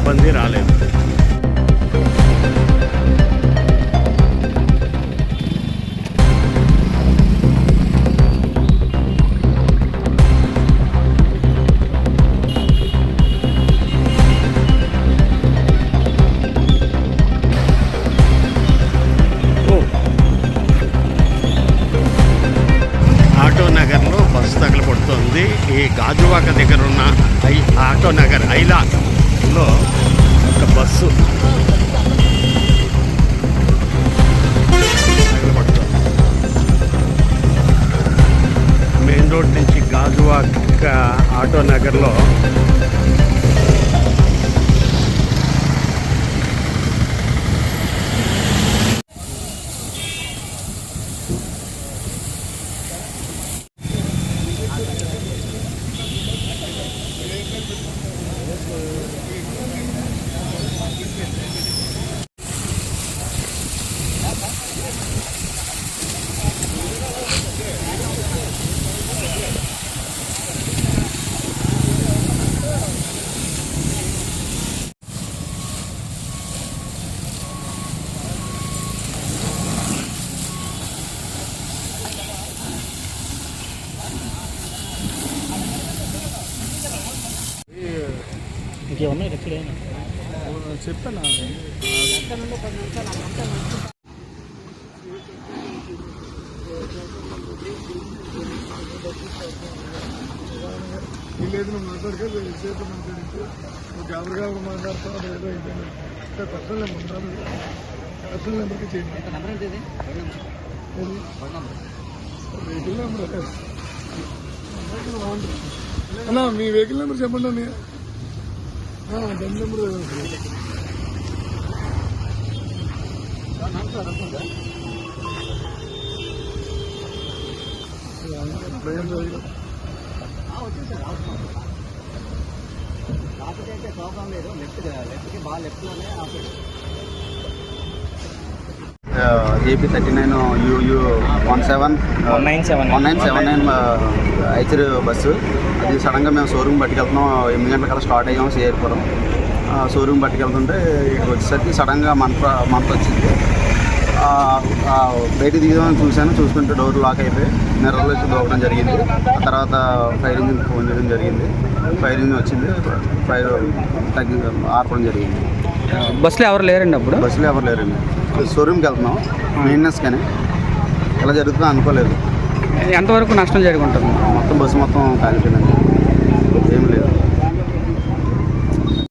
ఇబ్బంది రాలేదు. ఆటో నగర్లో బస్సు తగలబడుతోంది. ఈ గాజువాక దగ్గర ఉన్న ఆటో నగర్ ఐలాలో ఒక బస్సు తగలబడుతోంది. మెయిన్ రోడ్ నుంచి గాజువాక ఆటో నగర్లో ఇంకేమన్నా ఎక్కడైనా చెప్పాను. లేదు నువ్వు మాట్లాడుకో చేతి మాట్లాడించు. నువ్వు గాబరిగా మాట్లాడుతావు ఏదో ఇంకా పర్సనల్ నెంబర్ ఉన్నాను. పర్సనల్ నెంబర్కి చేయండి. వెహికల్ నెంబర్ అన్నా, మీ వెహికల్ నెంబర్ చెప్పండి అన్నయ్య. బండి number AP 39 UU 197 Eicher bus. అది సడన్గా మేము షోరూమ్ పట్టుకెళ్తున్నాం. 8 గంటల కల్లా స్టార్ట్ అయ్యాము సిఆర్పురం. షోరూమ్ పట్టుకెళ్తుంటే ఇక్కడికి వచ్చేసరికి సడన్గా మంట వచ్చింది. బయట దిగుదామని చూసుకుంటే డోర్ లాక్ అయిపోయి మిర్రర్లో వచ్చి దూకడం జరిగింది. ఆ తర్వాత ఫైర్ ఇంజిన్ ఫోన్ చేయడం జరిగింది. ఫైర్ ఇంజిన్ వచ్చింది. ఫైర్ ఆర్పడం జరిగింది. బస్సులో ఎవరు లేరండి? అప్పుడు బస్సులో ఎవరు లేరండి. షోరూమ్కి వెళ్తున్నాం మెయింటెనెన్స్, కానీ ఇలా జరుగుతుందో అనుకోలేదు. ఎంతవరకు నష్టం జరుగుతుంది? మొత్తం బస్సు మొత్తం కాలిపోయిందండి. ఏం లేదు.